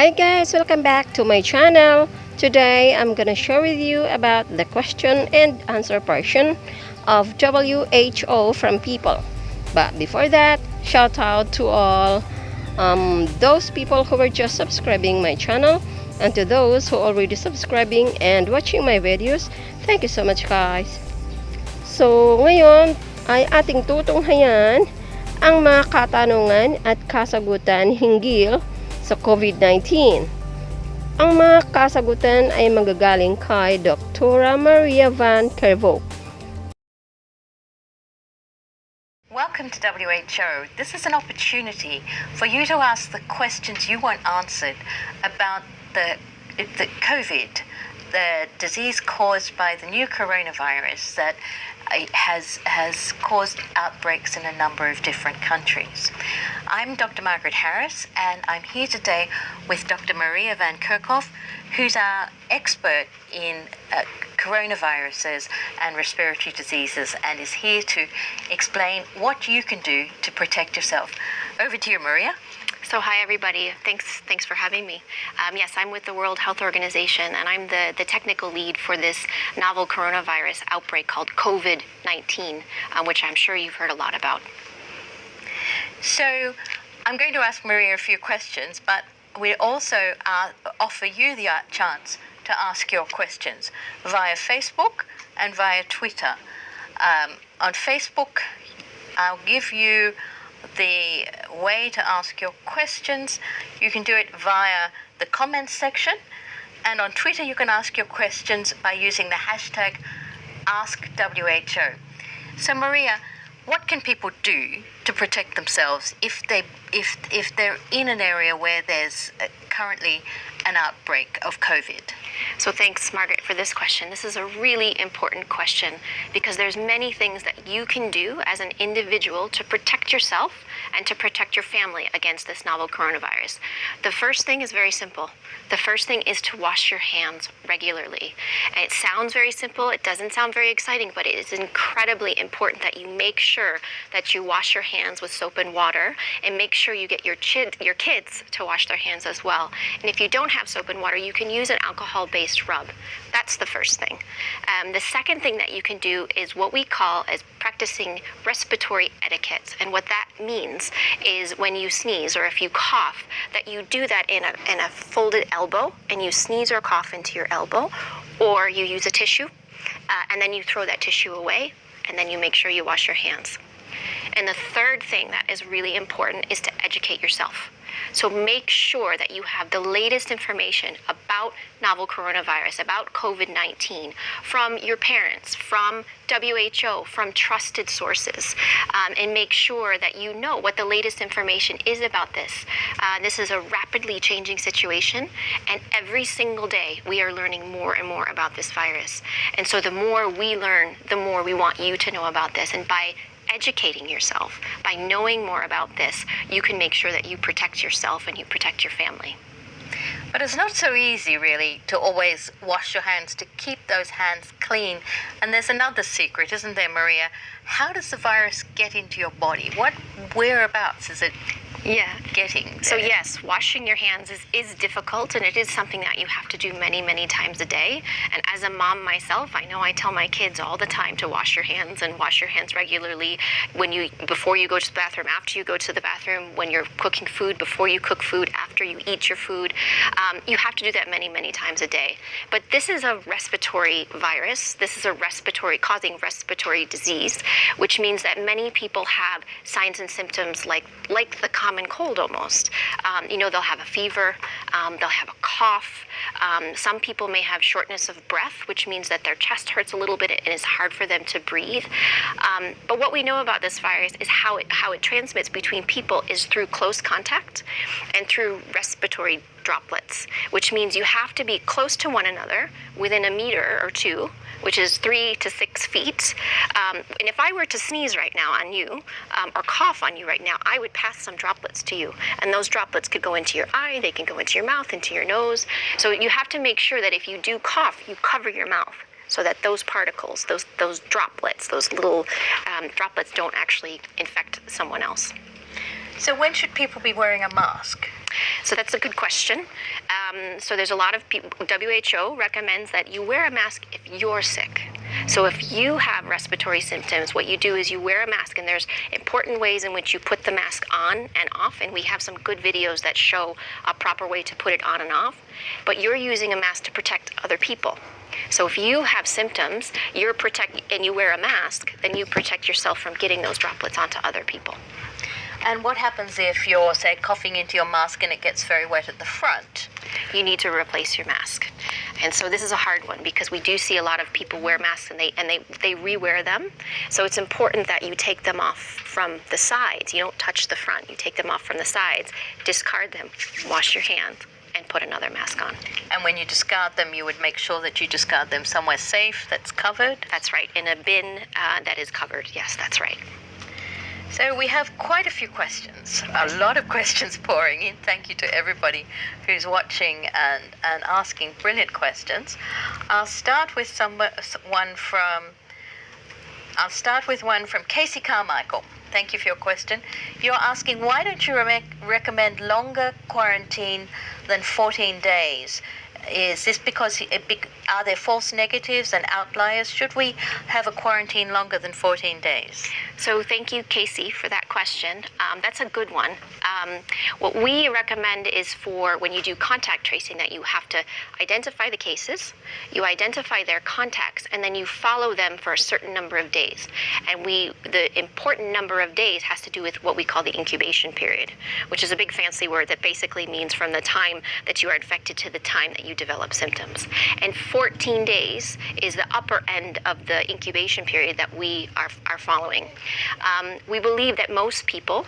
Hi guys, welcome back to my channel. Today I'm gonna share with you about the question and answer portion of WHO from people. But before that, shout out to all those people who were just subscribing my channel, and to those who already subscribing and watching my videos. Thank you so much guys. So ngayon ay ating tutunghayan ang mga katanungan at kasagutan hinggil sa COVID-19. Ang mga kasagutan ay magagaling kay Dr. Maria Van Kervoog. Welcome to WHO. This is an opportunity for you to ask the questions you want answered about the COVID, the disease caused by the new coronavirus that has caused outbreaks in a number of different countries. I'm Dr. Margaret Harris, and I'm here today with Dr. Maria Van Kerkhove, who's our expert in coronaviruses and respiratory diseases, and is here to explain what you can do to protect yourself. Over to you, Maria. So hi everybody, thanks for having me. Yes, I'm with the World Health Organization, and I'm the technical lead for this novel coronavirus outbreak called COVID-19, which I'm sure you've heard a lot about. So I'm going to ask Maria a few questions, but we also offer you the chance to ask your questions via Facebook and via Twitter. On Facebook, I'll give you the way to ask your questions. You can do it via the comments section, and on Twitter you can ask your questions by using the hashtag AskWHO. So Maria, what can people do to protect themselves if they're in an area where there's currently an outbreak of COVID? So thanks, Margaret, for this question. This is a really important question because there's many things that you can do as an individual to protect yourself and to protect your family against this novel coronavirus. The first thing is very simple. The first thing is to wash your hands regularly. And it sounds very simple, it doesn't sound very exciting, but it is incredibly important that you make sure that you wash your hands with soap and water, and make sure you get your kids to wash their hands as well. And if you don't have soap and water, you can use an alcohol-based rub. That's the first thing. The second thing that you can do is what we call as practicing respiratory etiquette. And what that means is when you sneeze or if you cough, that you do that in a folded elbow, and you sneeze or cough into your elbow, or you use a tissue, and then you throw that tissue away, and then you make sure you wash your hands. And the third thing that is really important is to educate yourself. So make sure that you have the latest information about novel coronavirus, about COVID-19, from your parents, from WHO, from trusted sources, and make sure that you know what the latest information is about this. This is a rapidly changing situation, and every single day we are learning more and more about this virus. And so the more we learn, the more we want you to know about this. And by educating yourself, by knowing more about this, you can make sure that you protect yourself and you protect your family. But it's not so easy, really, to always wash your hands, to keep those hands clean. And there's another secret, isn't there, Maria? How does the virus get into your body? Whereabouts is it getting there? So yes, washing your hands is difficult, and it is something that you have to do many, many times a day. And as a mom myself, I know I tell my kids all the time to wash your hands, and wash your hands regularly before you go to the bathroom, after you go to the bathroom, when you're cooking food, before you cook food, after you eat your food. You have to do that many, many times a day. But this is a respiratory virus. This is causing respiratory disease, which means that many people have signs and symptoms like the common cold almost. They'll have a fever, they'll have a cough. Some people may have shortness of breath, which means that their chest hurts a little bit and it's hard for them to breathe. But what we know about this virus is how it transmits between people is through close contact and through respiratory droplets, which means you have to be close to one another within a meter or two, which is 3 to 6 feet. And if I were to sneeze right now on you, or cough on you right now, I would pass some droplets to you. And those droplets could go into your eye, they can go into your mouth, into your nose. So you have to make sure that if you do cough, you cover your mouth so that those particles, those droplets, those little droplets don't actually infect someone else. So when should people be wearing a mask? So that's a good question. So there's a lot of people, WHO recommends that you wear a mask if you're sick. So if you have respiratory symptoms, what you do is you wear a mask, and there's important ways in which you put the mask on and off, and we have some good videos that show a proper way to put it on and off, but you're using a mask to protect other people. So if you have symptoms, and you wear a mask, then you protect yourself from getting those droplets onto other people. And what happens if you're, say, coughing into your mask and it gets very wet at the front? You need to replace your mask. And so this is a hard one, because we do see a lot of people wear masks and they re-wear them. So it's important that you take them off from the sides. You don't touch the front. You take them off from the sides, discard them, wash your hands, and put another mask on. And when you discard them, you would make sure that you discard them somewhere safe that's covered? That's right, in a bin that is covered. Yes, that's right. So we have quite a few questions, a lot of questions pouring in. Thank you to everybody who's watching and asking brilliant questions. I'll start with one from Casey Carmichael. Thank you for your question. You're asking, why don't you recommend longer quarantine than 14 days? Is this because are there false negatives and outliers? Should we have a quarantine longer than 14 days? So thank you, Casey, for that question. That's a good one. What we recommend is for when you do contact tracing that you have to identify the cases, you identify their contacts, and then you follow them for a certain number of days. And the important number of days has to do with what we call the incubation period, which is a big fancy word that basically means from the time that you are infected to the time that you develop symptoms. And 14 days is the upper end of the incubation period that we are following. We believe that most people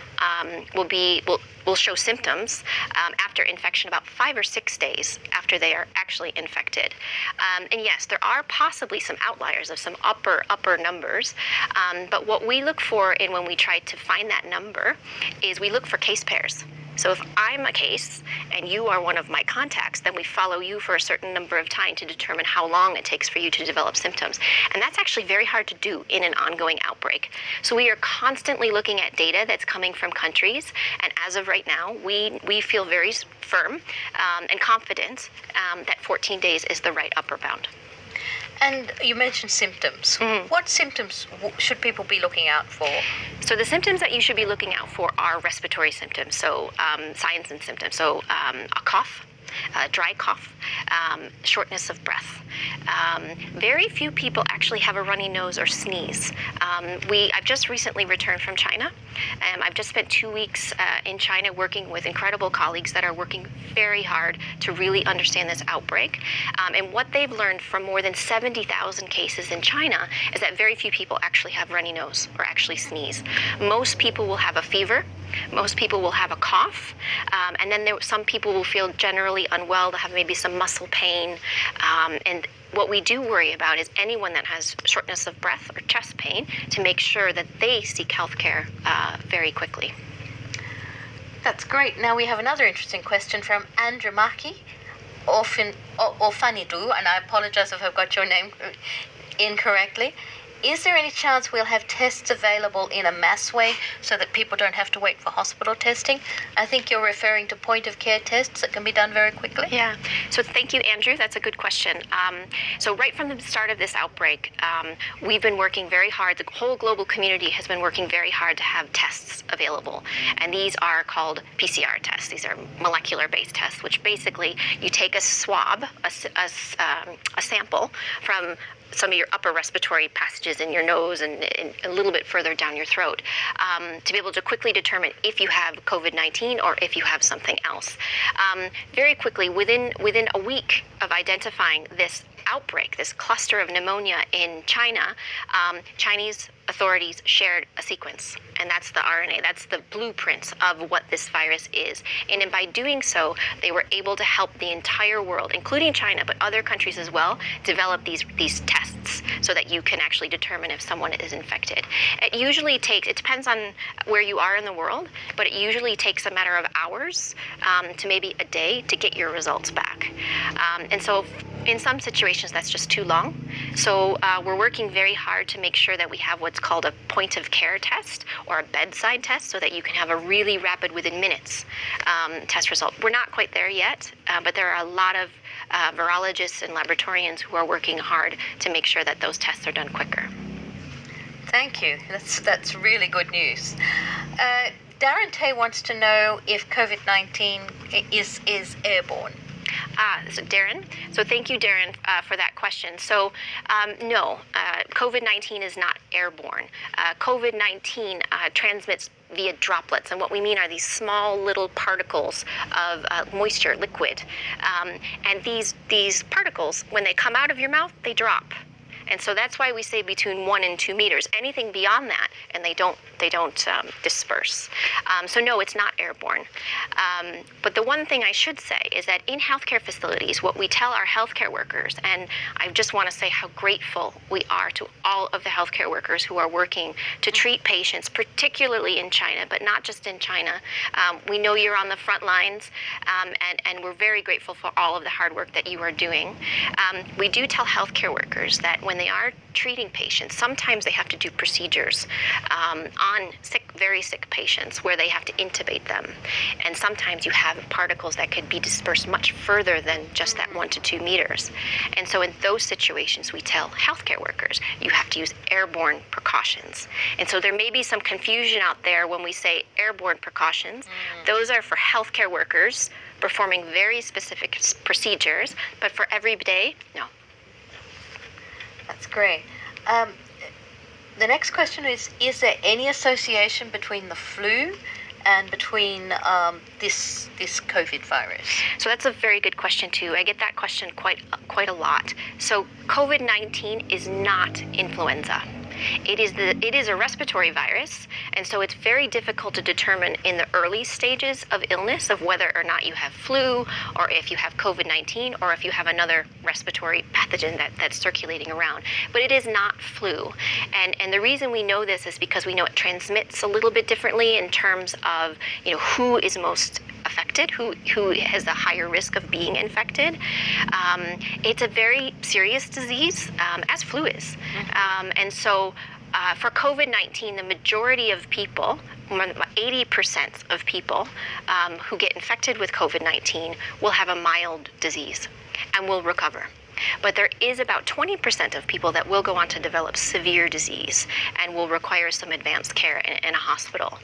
will show symptoms after infection about 5 or 6 days after they are actually infected. And yes, there are possibly some outliers of some upper numbers, but what we look for when we try to find that number is we look for case pairs. So if I'm a case and you are one of my contacts, then we follow you for a certain number of time to determine how long it takes for you to develop symptoms. And that's actually very hard to do in an ongoing outbreak. So we are constantly looking at data that's coming from countries. And as of right now, we feel very firm and confident that 14 days is the right upper bound. And you mentioned symptoms. Mm-hmm. What symptoms should people be looking out for? So the symptoms that you should be looking out for are respiratory symptoms, so signs and symptoms. So a cough, dry cough, shortness of breath. Very few people actually have a runny nose or sneeze. I've just recently returned from China. I've just spent 2 weeks in China working with incredible colleagues that are working very hard to really understand this outbreak. And what they've learned from more than 70,000 cases in China is that very few people actually have runny nose or actually sneeze. Most people will have a fever. Most people will have a cough, and then some people will feel generally unwell, to have maybe some muscle pain. And what we do worry about is anyone that has shortness of breath or chest pain, to make sure that they seek health care very quickly. That's great. Now we have another interesting question from Andrew Maki, or Fanidu, and I apologize if I've got your name incorrectly. Is there any chance we'll have tests available in a mass way so that people don't have to wait for hospital testing? I think you're referring to point-of-care tests that can be done very quickly. Yeah. So thank you, Andrew. That's a good question. So right from the start of this outbreak, we've been working very hard. The whole global community has been working very hard to have tests available. And these are called PCR tests. These are molecular-based tests, which basically you take a swab, a sample from some of your upper respiratory passages in your nose and a little bit further down your throat to be able to quickly determine if you have COVID-19 or if you have something else. Very quickly, within a week of identifying this outbreak, this cluster of pneumonia in China, Chinese authorities shared a sequence, and that's the RNA. That's the blueprint of what this virus is. And by doing so, they were able to help the entire world, including China, but other countries as well, develop these tests so that you can actually determine if someone is infected. It usually takes, it depends on where you are in the world, but it usually takes a matter of hours to maybe a day to get your results back. And so In some situations, that's just too long. So we're working very hard to make sure that we have what's called a point of care test or a bedside test so that you can have a really rapid, within minutes, test result. We're not quite there yet, but there are a lot of virologists and laboratorians who are working hard to make sure that those tests are done quicker. Thank you. That's really good news. Darren Tay wants to know if COVID-19 is airborne. So Darren, so thank you, Darren, for that question. So no, COVID-19 is not airborne. COVID-19 transmits via droplets, and what we mean are these small little particles of moisture, liquid, and these particles, when they come out of your mouth, they drop. And so that's why we say between 1 and 2 meters. Anything beyond that, and they don't disperse. So no, it's not airborne. But the one thing I should say is that in healthcare facilities, what we tell our healthcare workers, and I just want to say how grateful we are to all of the healthcare workers who are working to treat patients, particularly in China, but not just in China. We know you're on the front lines, and we're very grateful for all of the hard work that you are doing. We do tell healthcare workers that when they are treating patients, sometimes they have to do procedures on very sick patients where they have to intubate them. And sometimes you have particles that could be dispersed much further than just that 1 to 2 meters. And so in those situations, we tell healthcare workers, you have to use airborne precautions. And so there may be some confusion out there when we say airborne precautions. Those are for healthcare workers performing very specific procedures, but for every day, no. That's great. The next question is there any association between the flu and between this COVID virus? So that's a very good question too. I get that question quite a lot. So COVID-19 is not influenza. It is a respiratory virus, and so it's very difficult to determine in the early stages of illness of whether or not you have flu, or if you have COVID-19, or if you have another respiratory pathogen that's circulating around. But it is not flu, and the reason we know this is because we know it transmits a little bit differently in terms of who is most affected, who has a higher risk of being infected. It's a very serious disease, as flu is. And so for COVID-19, the majority of people, more than 80% of people who get infected with COVID-19 will have a mild disease and will recover. But there is about 20% of people that will go on to develop severe disease and will require some advanced care in a hospital.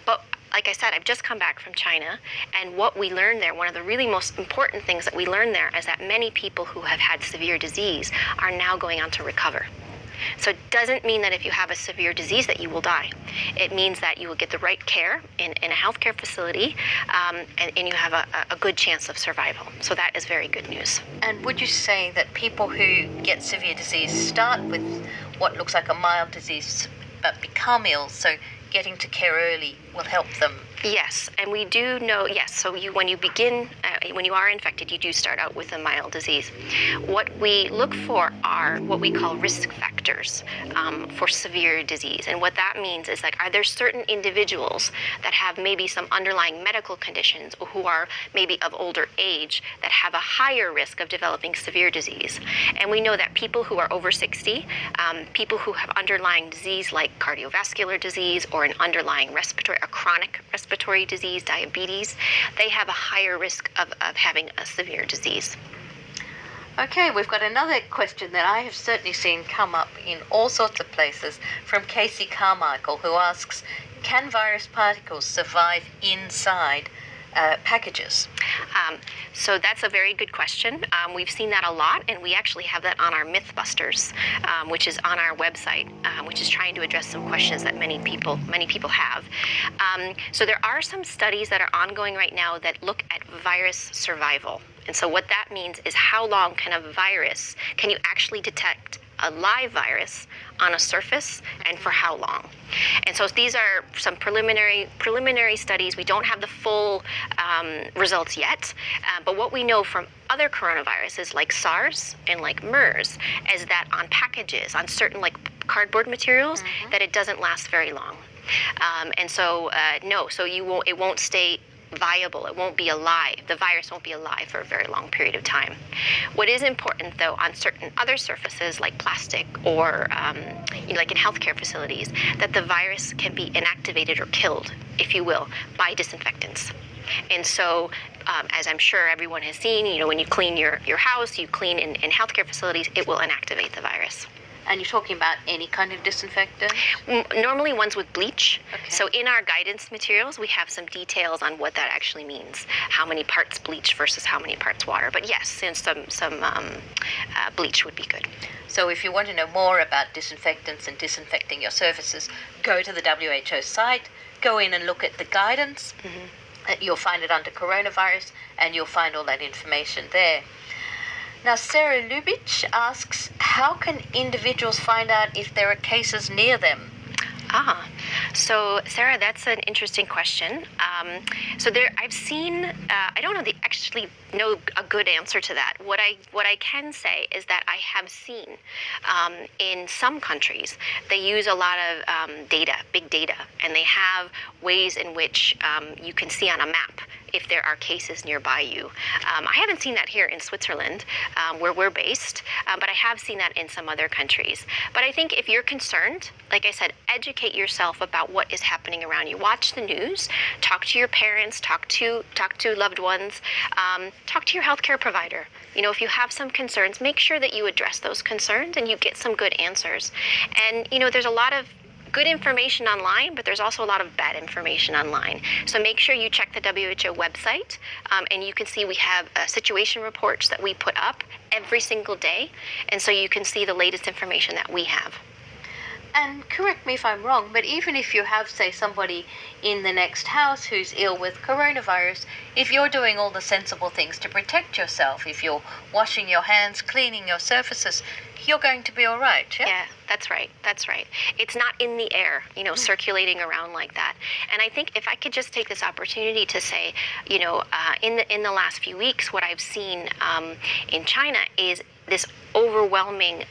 But like I said, I've just come back from China, and what we learned there, one of the really most important things that we learned there is that many people who have had severe disease are now going on to recover. So it doesn't mean that if you have a severe disease that you will die. It means that you will get the right care in a healthcare facility, and you have a good chance of survival. So that is very good news. And would you say that people who get severe disease start with what looks like a mild disease but become ill, so getting to care early will help them? Yes, and we do know, yes, so when you are infected, you do start out with a mild disease. What we look for are what we call risk factors for severe disease. And what that means is, are there certain individuals that have maybe some underlying medical conditions, or who are maybe of older age, that have a higher risk of developing severe disease? And we know that people who are over 60, people who have underlying disease like cardiovascular disease or an underlying a chronic respiratory disease, diabetes, they have a higher risk of having a severe disease. Okay, we've got another question that I have certainly seen come up in all sorts of places from Casey Carmichael, who asks, can virus particles survive inside packages? So that's a very good question. We've seen that a lot, and we actually have that on our Mythbusters, which is on our website, which is trying to address some questions that many people have. So there are some studies that are ongoing right now that look at virus survival. And so what that means is, how long can you actually detect a live virus on a surface, and for how long? And so these are some preliminary studies. We don't have the full results yet, but what we know from other coronaviruses like SARS and like MERS is that on packages, on certain cardboard materials, that it doesn't last very long. And so no, so it won't stay viable. It won't be alive. The virus won't be alive for a very long period of time. What is important, though, on certain other surfaces like plastic or like in healthcare facilities, that the virus can be inactivated or killed, if you will, by disinfectants. And so, as I'm sure everyone has seen, when you clean your house, you clean in healthcare facilities, it will inactivate the virus. And you're talking about any kind of disinfectant? Normally ones with bleach. Okay. So in our guidance materials, we have some details on what that actually means. How many parts bleach versus how many parts water. But yes, and some bleach would be good. So if you want to know more about disinfectants and disinfecting your surfaces, go to the WHO site, go in and look at the guidance. Mm-hmm. You'll find it under coronavirus, and you'll find all that information there. Now, Sarah Lubitsch asks, how can individuals find out if there are cases near them? So Sarah, that's an interesting question. I've seen, I don't know a good answer to that. What I can say is that I have seen in some countries, they use a lot of data, big data, and they have ways in which you can see on a map if there are cases nearby you. I haven't seen that here in Switzerland, where we're based, but I have seen that in some other countries. But I think if you're concerned, like I said, educate yourself about what is happening around you. Watch the news, talk to your parents, talk to loved ones, talk to your healthcare provider. If you have some concerns, make sure that you address those concerns and you get some good answers. And, there's a lot of good information online, but there's also a lot of bad information online. So make sure you check the WHO website, and you can see we have situation reports that we put up every single day, and so you can see the latest information that we have. And correct me if I'm wrong, but even if you have, say, somebody in the next house who's ill with coronavirus, if you're doing all the sensible things to protect yourself, if you're washing your hands, cleaning your surfaces, you're going to be all right, yeah? Yeah, that's right. It's not in the air, circulating around like that. And I think if I could just take this opportunity to say, in the last few weeks, what I've seen in China is this overwhelming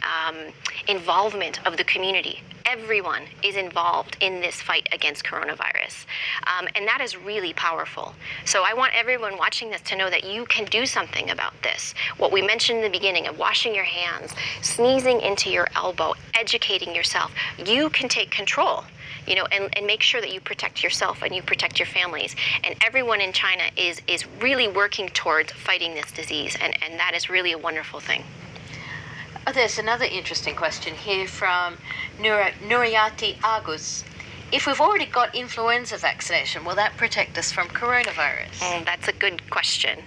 involvement of the community. Everyone is involved in this fight against coronavirus. And that is really powerful. So I want everyone watching this to know that you can do something about this. What we mentioned in the beginning of washing your hands, sneezing into your elbow, educating yourself, you can take control. And make sure that you protect yourself and you protect your families. And everyone in China is really working towards fighting this disease. And that is really a wonderful thing. Oh, there's another interesting question here from Nuriyati Agus. If we've already got influenza vaccination, will that protect us from coronavirus? That's a good question.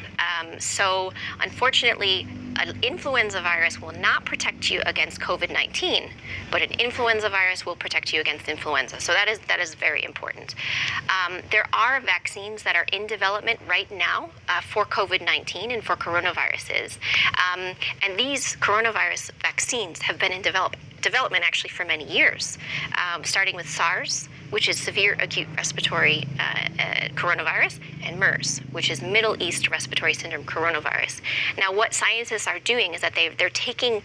So unfortunately, an influenza virus will not protect you against COVID-19, but an influenza virus will protect you against influenza. So that is very important. There are vaccines that are in development right now for COVID-19 and for coronaviruses. And these coronavirus vaccines have been in development actually for many years, starting with SARS, which is severe acute respiratory coronavirus, and MERS, which is Middle East Respiratory Syndrome coronavirus. Now, what scientists are doing is that they're taking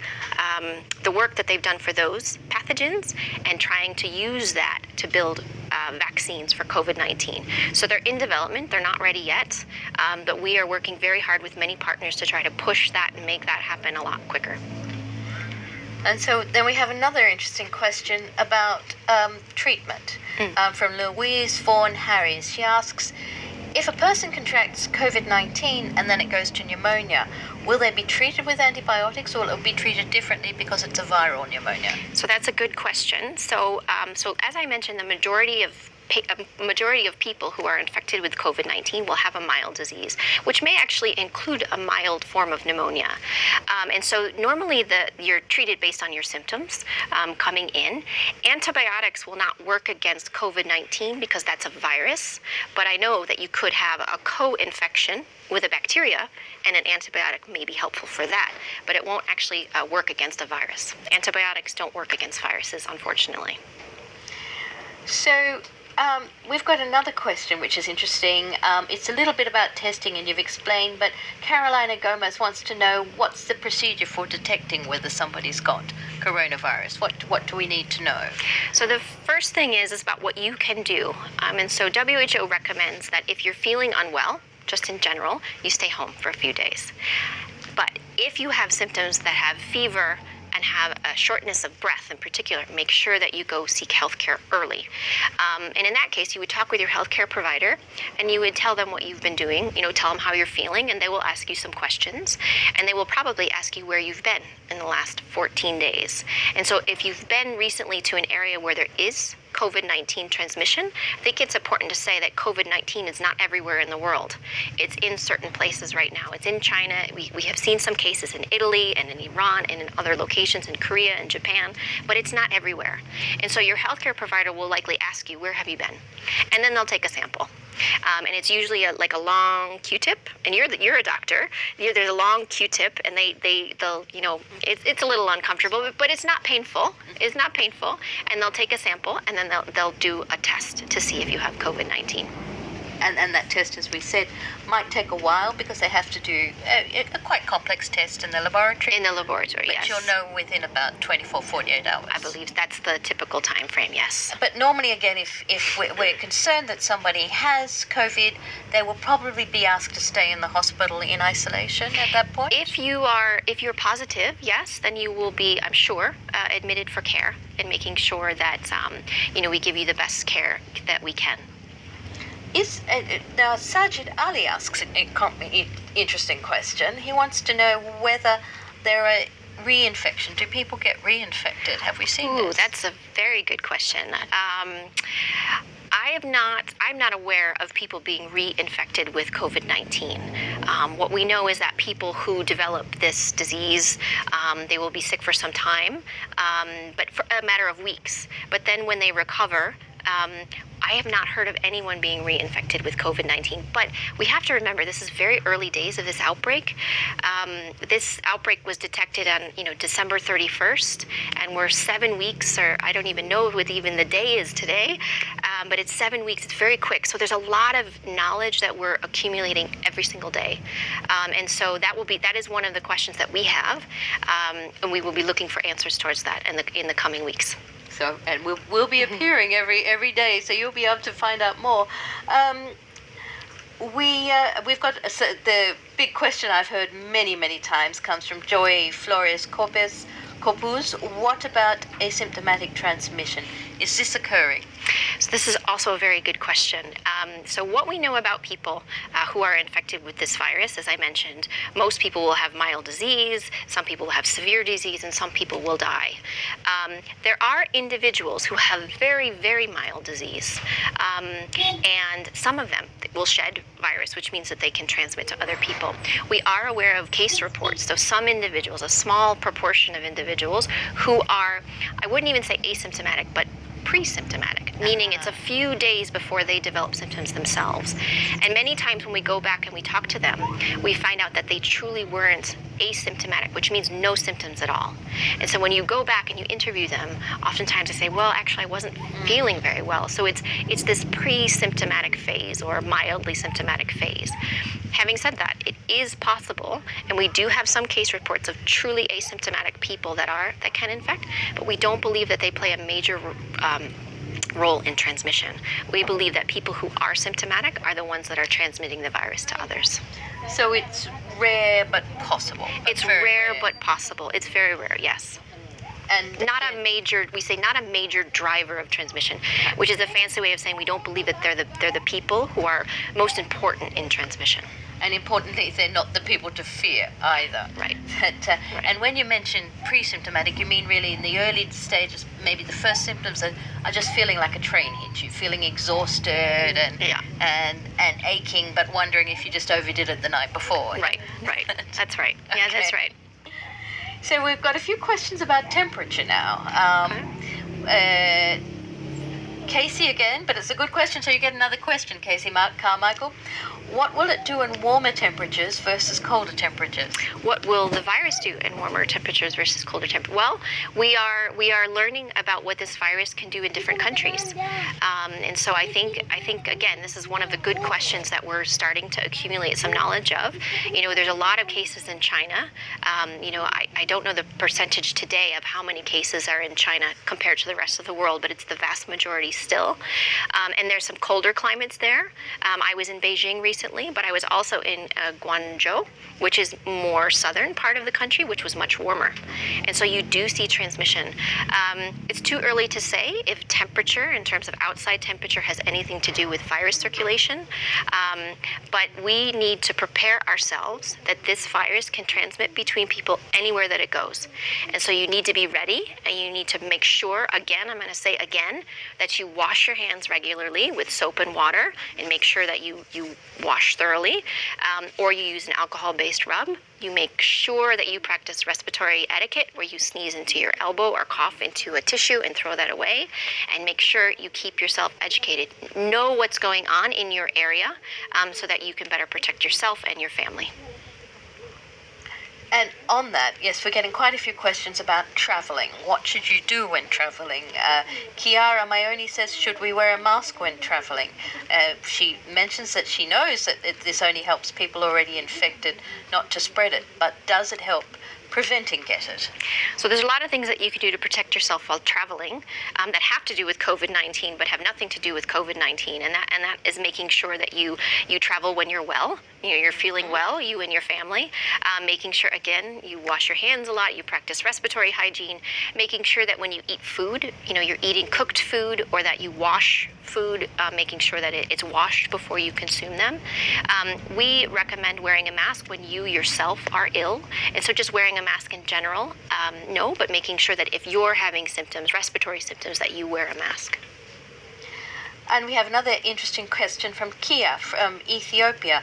the work that they've done for those pathogens and trying to use that to build vaccines for COVID-19. So they're in development, they're not ready yet, but we are working very hard with many partners to try to push that and make that happen a lot quicker. And so then we have another interesting question about treatment from Louise Vaughan Harris. She asks, if a person contracts COVID-19 and then it goes to pneumonia, will they be treated with antibiotics, or will it be treated differently because it's a viral pneumonia? So that's a good question. So as I mentioned, the majority of people who are infected with COVID-19 will have a mild disease, which may actually include a mild form of pneumonia. And so normally you're treated based on your symptoms coming in. Antibiotics will not work against COVID-19 because that's a virus, but I know that you could have a co-infection with a bacteria, and an antibiotic may be helpful for that, but it won't actually work against a virus. Antibiotics don't work against viruses, unfortunately. So We've got another question which is interesting. It's a little bit about testing, and you've explained, but Carolina Gomez wants to know what's the procedure for detecting whether somebody's got coronavirus. What do we need to know? So the first thing is about what you can do. And so WHO recommends that if you're feeling unwell, just in general, you stay home for a few days. But if you have symptoms that have fever and have a shortness of breath in particular, make sure that you go seek health care early. And in that case, you would talk with your healthcare provider and you would tell them what you've been doing, tell them how you're feeling, and they will ask you some questions. And they will probably ask you where you've been in the last 14 days. And so if you've been recently to an area where there is COVID-19 transmission, I think it's important to say that COVID-19 is not everywhere in the world. It's in certain places right now. It's in China. We have seen some cases in Italy and in Iran and in other locations in Korea and Japan, but it's not everywhere. And so your healthcare provider will likely ask you, where have you been? And then they'll take a sample. And it's usually like a long Q-tip, and you're a doctor. There's a long Q-tip, and they'll it's a little uncomfortable, but it's not painful. It's not painful, and they'll take a sample, and then they'll do a test to see if you have COVID-19. And that test, as we said, might take a while because they have to do a quite complex test in the laboratory. In the laboratory, but yes. You'll know within about 24, 48 hours. I believe that's the typical time frame, yes. But normally, again, if we're concerned that somebody has COVID, they will probably be asked to stay in the hospital in isolation at that point? If you're positive, yes, then you will be, I'm sure, admitted for care and making sure that, we give you the best care that we can. Now, Sajid Ali asks an interesting question. He wants to know whether there are reinfection. Do people get reinfected? Have we seen this? That's a very good question. I'm not aware of people being reinfected with COVID-19. What we know is that people who develop this disease, they will be sick for some time, but for a matter of weeks. But then when they recover, I have not heard of anyone being reinfected with COVID-19, but we have to remember this is very early days of this outbreak. This outbreak was detected on, December 31st, and we're 7 weeks, or I don't even know what even the day is today, but it's 7 weeks. It's very quick. So there's a lot of knowledge that we're accumulating every single day, and so that is one of the questions that we have, and we will be looking for answers towards that in the coming weeks. So, and we'll be appearing every day, so you'll be able to find out more. We've got the big question I've heard many times comes from Joy Flores Corpus. What about asymptomatic transmission? Is this occurring? So this is also a very good question. So what we know about people who are infected with this virus, as I mentioned, most people will have mild disease, some people will have severe disease, and some people will die. There are individuals who have very, very mild disease, and some of them will shed virus, which means that they can transmit to other people. We are aware of case reports, so some individuals, a small proportion of individuals who are, I wouldn't even say asymptomatic, but pre-symptomatic, meaning it's a few days before they develop symptoms themselves. And many times when we go back and we talk to them, we find out that they truly weren't asymptomatic, which means no symptoms at all. And so when you go back and you interview them, oftentimes they say, well, actually I wasn't feeling very well. So it's this pre-symptomatic phase or mildly symptomatic phase. Having said that, it is possible, and we do have some case reports of truly asymptomatic people that can infect, but we don't believe that they play a major role in transmission. We believe that people who are symptomatic are the ones that are transmitting the virus to others. So it's rare but possible. It's rare but possible. It's very rare, yes. And not a major driver of transmission, which is a fancy way of saying we don't believe that they're the people who are most important in transmission. And importantly, they're not the people to fear either. Right. Right. And when you mention pre-symptomatic, you mean really in the early stages, maybe the first symptoms are just feeling like a train hit you, feeling exhausted and aching, but wondering if you just overdid it the night before. Right. That's right. Yeah, Okay. that's right. So we've got a few questions about temperature now. Casey again, but it's a good question, so you get another question, Casey Carmichael. What will it do in warmer temperatures versus colder temperatures? What will the virus do in warmer temperatures versus colder temperatures? Well, we are learning about what this virus can do in different countries, and so I think again, this is one of the good questions that we're starting to accumulate some knowledge of. There's a lot of cases in China. I don't know the percentage today of how many cases are in China compared to the rest of the world, but it's the vast majority still. And there's some colder climates there. I was in Beijing recently, but I was also in Guangzhou, which is more southern part of the country, which was much warmer. And so you do see transmission. It's too early to say if temperature, in terms of outside temperature, has anything to do with virus circulation. But we need to prepare ourselves that this virus can transmit between people anywhere that it goes. And so you need to be ready, and you need to make sure, again, I'm going to say again, that you wash your hands regularly with soap and water, and make sure that you wash thoroughly, or you use an alcohol-based rub. You make sure that you practice respiratory etiquette, where you sneeze into your elbow or cough into a tissue and throw that away, and make sure you keep yourself educated. Know what's going on in your area, so that you can better protect yourself and your family. And on that, yes, we're getting quite a few questions about traveling. What should you do when traveling? Chiara Maioni says, should we wear a mask when traveling? She mentions that she knows that this only helps people already infected not to spread it, but does it help preventing it? So there's a lot of things that you can do to protect yourself while traveling that have to do with COVID-19, but have nothing to do with COVID-19, and that is making sure that you travel when you're well. You're feeling well, you and your family. Making sure, again, you wash your hands a lot, you practice respiratory hygiene, making sure that when you eat food, you're eating cooked food, or that you wash food, making sure that it's washed before you consume them. We recommend wearing a mask when you yourself are ill, and so just wearing a mask in general, no, but making sure that if you're having symptoms, respiratory symptoms, that you wear a mask. And we have another interesting question from Kia from Ethiopia.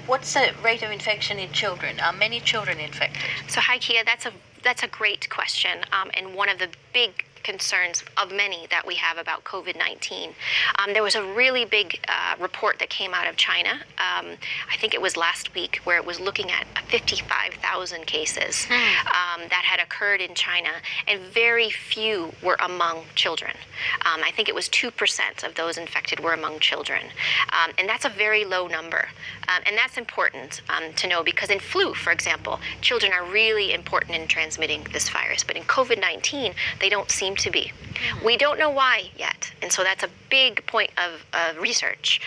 What's the rate of infection in children? Are many children infected? So hi, Kia, that's a great question, and one of the big concerns of many that we have about COVID-19. There was a really big report that came out of China, I think it was last week, where it was looking at 55,000 cases that had occurred in China, and very few were among children. I think it was 2% of those infected were among children. And that's a very low number. And that's important to know, because in flu, for example, children are really important in transmitting this virus. But in COVID-19, they don't seem to be. We don't know why yet. And so that's a big point of research,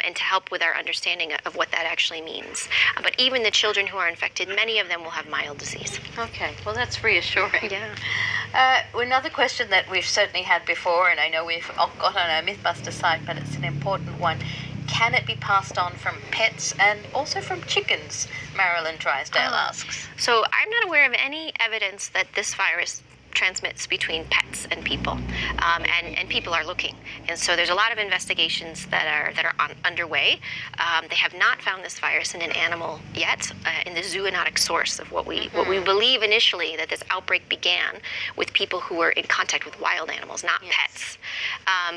and to help with our understanding of what that actually means. But even the children who are infected, many of them will have mild disease. Okay, well, that's reassuring. Yeah. Another question that we've certainly had before, and I know we've got on our Mythbuster site, but it's an important one. Can it be passed on from pets and also from chickens? Marilyn Drysdale asks. So I'm not aware of any evidence that this virus transmits between pets and people, and people are looking, and so there's a lot of investigations that are underway. They have not found this virus in an animal yet, in the zoonotic source of what we believe initially, that this outbreak began with people who were in contact with wild animals, not pets.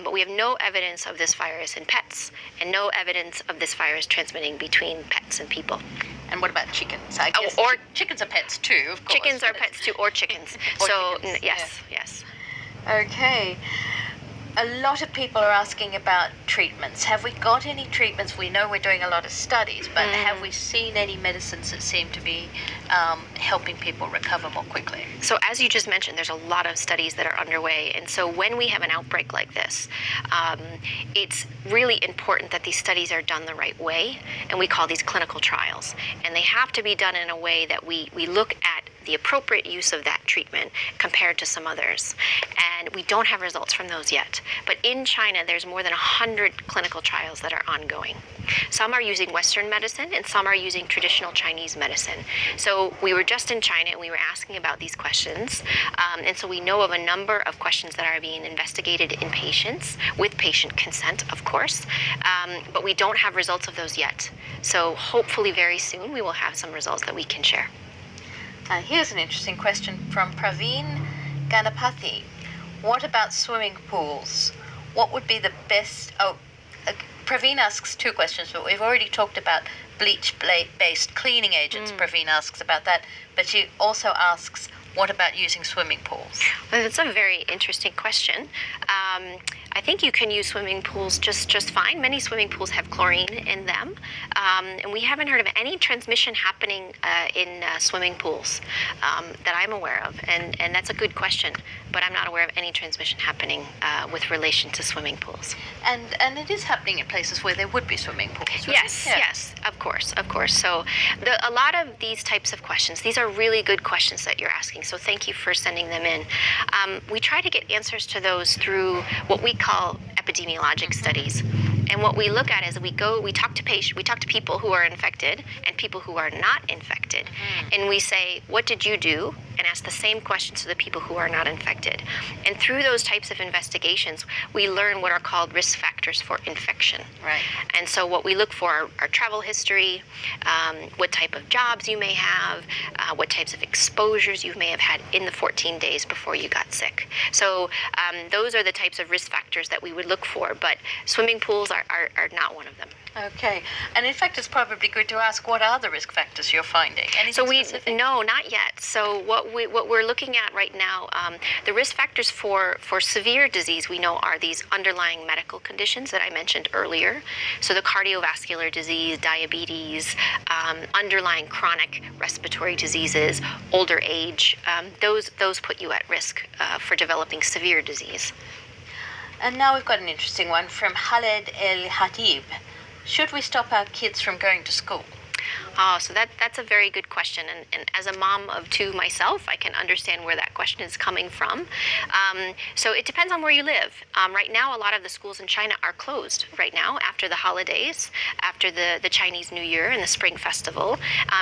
But we have no evidence of this virus in pets, and no evidence of this virus transmitting between pets and people. And what about chickens? I guess chickens are pets too, of course. Chickens are pets too, or chickens. Yes. Okay. A lot of people are asking about treatments. Have we got any treatments? We know we're doing a lot of studies, but have we seen any medicines that seem to be helping people recover more quickly? So as you just mentioned, there's a lot of studies that are underway. And so when we have an outbreak like this, it's really important that these studies are done the right way. And we call these clinical trials. And they have to be done in a way that we look at the appropriate use of that treatment compared to some others. And we don't have results from those yet. But in China, there's more than 100 clinical trials that are ongoing. Some are using Western medicine, and some are using traditional Chinese medicine. So we were just in China, and we were asking about these questions. And so we know of a number of questions that are being investigated in patients, with patient consent, of course. But we don't have results of those yet. So hopefully very soon we will have some results that we can share. Here's an interesting question from Praveen Ganapathy. What about swimming pools? What would be the best? Praveen asks two questions, but we've already talked about bleach-based cleaning agents. Praveen asks about that, but she also asks, what about using swimming pools? Well, that's a very interesting question. I think you can use swimming pools just fine. Many swimming pools have chlorine in them, and we haven't heard of any transmission happening in swimming pools that I'm aware of, and that's a good question, but I'm not aware of any transmission happening with relation to swimming pools. And it is happening in places where there would be swimming pools, right? Yes, of course. So a lot of these types of questions, these are really good questions that you're asking, so thank you for sending them in. We try to get answers to those through what we call epidemiologic studies. And what we look at is we talk to people who are infected and people who are not infected. And we say, what did you do? And ask the same questions to the people who are not infected. And through those types of investigations, we learn what are called risk factors for infection. Right. And so what we look for are travel history, what type of jobs you may have, what types of exposures you may have had in the 14 days before you got sick. So those are the types of risk factors that we would look for, but swimming pools are not one of them. Okay. And in fact, it's probably good to ask, what are the risk factors you're finding? Anything specific? No, not yet. So what we're looking at right now, the risk factors for severe disease we know are these underlying medical conditions that I mentioned earlier. So the cardiovascular disease, diabetes, underlying chronic respiratory diseases, older age, those put you at risk for developing severe disease. And now we've got an interesting one from Khaled El Hatib. Should we stop our kids from going to school? So that's a very good question, and as a mom of two myself, I can understand where that question is coming from. So it depends on where you live. Right now, a lot of the schools in China are closed right now after the holidays, after the Chinese New Year and the Spring Festival,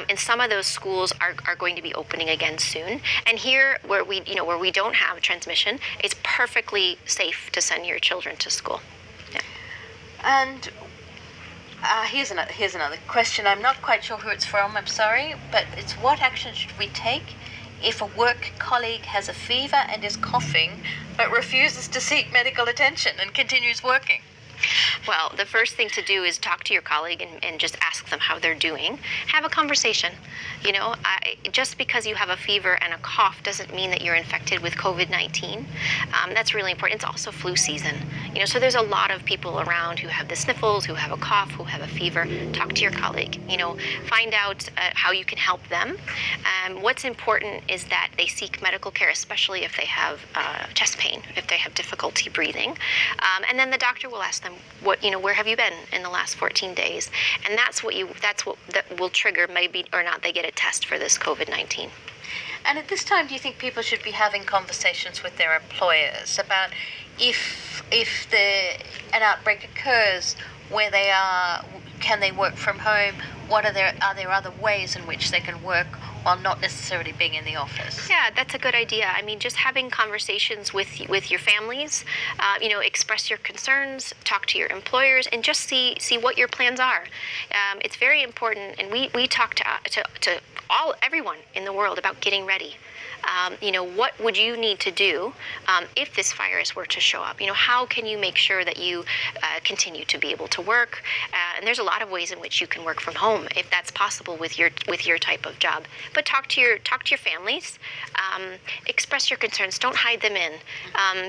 and some of those schools are going to be opening again soon. And here, where we don't have transmission, it's perfectly safe to send your children to school. Yeah. And here's another question. I'm not quite sure who it's from, I'm sorry, but it's, what action should we take if a work colleague has a fever and is coughing but refuses to seek medical attention and continues working? Well, the first thing to do is talk to your colleague and just ask them how they're doing. Have a conversation. Just because you have a fever and a cough doesn't mean that you're infected with COVID-19. That's really important. It's also flu season. So there's a lot of people around who have the sniffles, who have a cough, who have a fever. Talk to your colleague. Find out how you can help them. What's important is that they seek medical care, especially if they have chest pain, if they have difficulty breathing. And then the doctor will ask them, where have you been in the last 14 days? And that's what will trigger maybe or not they get a test for this COVID-19. And at this time, do you think people should be having conversations with their employers about if an outbreak occurs, where they are, can they work from home? Are there other ways in which they can work while not necessarily being in the office? Yeah, that's a good idea. I mean, just having conversations with your families, express your concerns, talk to your employers, and just see what your plans are. It's very important, and we talk to everyone in the world about getting ready. What would you need to do if this virus were to show up? How can you make sure that you continue to be able to work? And there's a lot of ways in which you can work from home if that's possible with your type of job. But talk to your families, express your concerns. Don't hide them in,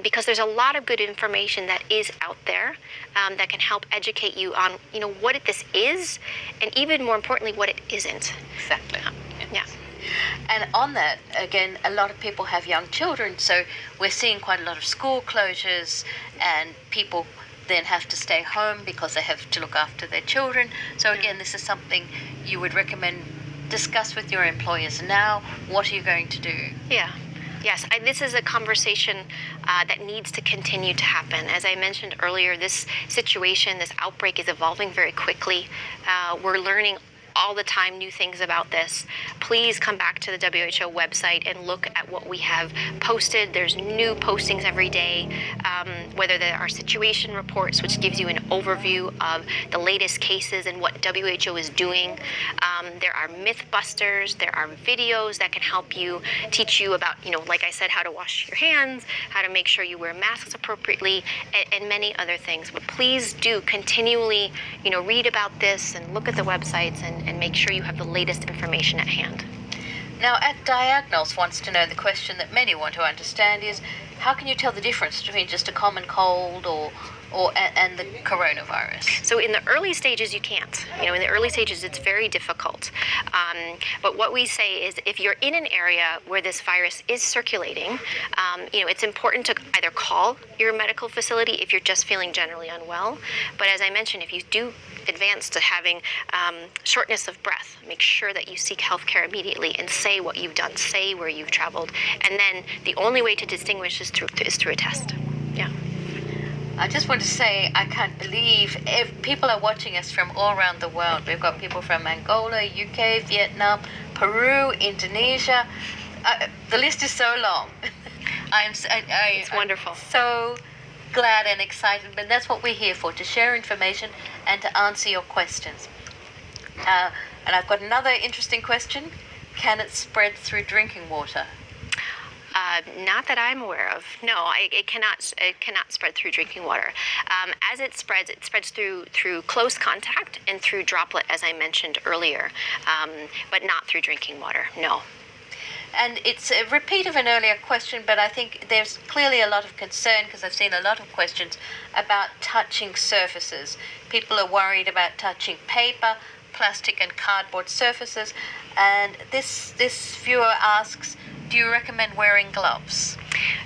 because there's a lot of good information that is out there that can help educate you on what this is, and even more importantly, what it isn't. Exactly. Yeah. And on that, again, a lot of people have young children, so we're seeing quite a lot of school closures, and people then have to stay home because they have to look after their children. So again, this is something you would recommend discuss with your employers now. What are you going to do? Yeah. Yes, this is a conversation that needs to continue to happen. As I mentioned earlier, this situation, this outbreak is evolving very quickly. We're learning all the time new things about this, please come back to the WHO website and look at what we have posted. There's new postings every day, whether there are situation reports, which gives you an overview of the latest cases and what WHO is doing. There are myth busters. There are videos that can help you, teach you about, like I said, how to wash your hands, how to make sure you wear masks appropriately, and many other things. But please do continually, read about this and look at the websites and make sure you have the latest information at hand. Now, at Diagnos wants to know, the question that many want to understand is, how can you tell the difference between just a common cold and the coronavirus? So in the early stages, you can't. In the early stages, it's very difficult. But what we say is, if you're in an area where this virus is circulating, it's important to either call your medical facility if you're just feeling generally unwell. But as I mentioned, if you do advance to having shortness of breath, make sure that you seek health care immediately and say what you've done, say where you've traveled. And then the only way to distinguish is through a test. Yeah. I just want to say, I can't believe people are watching us from all around the world. We've got people from Angola, UK, Vietnam, Peru, Indonesia. The list is so long. It's wonderful. I'm so glad and excited, but that's what we're here for, to share information and to answer your questions. And I've got another interesting question. Can it spread through drinking water? Not that I'm aware of. No, it cannot spread through drinking water. As it spreads through close contact and through droplet, as I mentioned earlier, but not through drinking water. No. And it's a repeat of an earlier question, but I think there's clearly a lot of concern, because I've seen a lot of questions about touching surfaces. People are worried about touching paper, plastic and cardboard surfaces. And this viewer asks, do you recommend wearing gloves?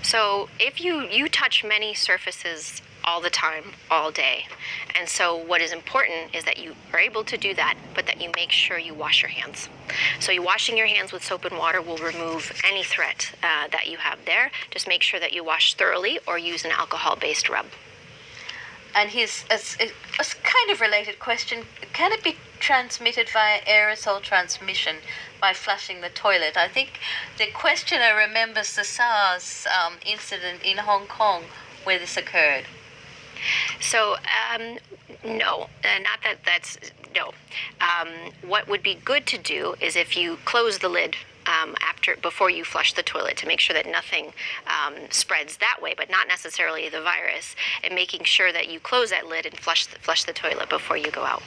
So if you touch many surfaces all the time, all day. And so what is important is that you are able to do that, but that you make sure you wash your hands. So you washing your hands with soap and water will remove any threat that you have there. Just make sure that you wash thoroughly or use an alcohol-based rub. And here's a kind of related question. Can it be transmitted via aerosol transmission by flushing the toilet? I think the questioner remembers the SARS incident in Hong Kong where this occurred. So, no, no. What would be good to do is if you close the lid before you flush the toilet, to make sure that nothing spreads that way, but not necessarily the virus, and making sure that you close that lid and flush the toilet before you go out.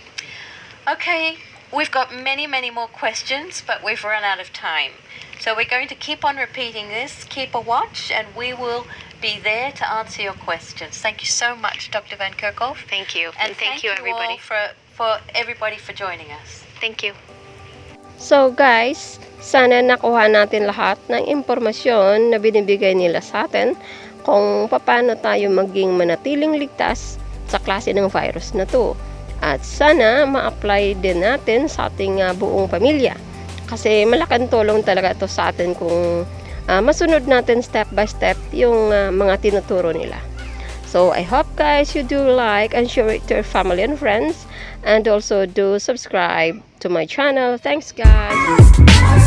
Okay, we've got many, many more questions, but we've run out of time. So we're going to keep on repeating this, keep a watch, and we will be there to answer your questions. Thank you so much, Dr. Van Kerkhove. Thank you. And thank you, everybody. All for everybody for joining us. Thank you. So guys, sana nakuha natin lahat ng impormasyon na binibigay nila sa atin kung paano tayo maging manatiling ligtas sa klase ng virus na to. At sana ma-apply din natin sa ating buong pamilya. Kasi malaking tulong talaga ito sa atin kung masunod natin step by step yung mga tinuturo nila. So I hope guys you do like and share it to your family and friends, and also do subscribe to my channel. Thanks guys.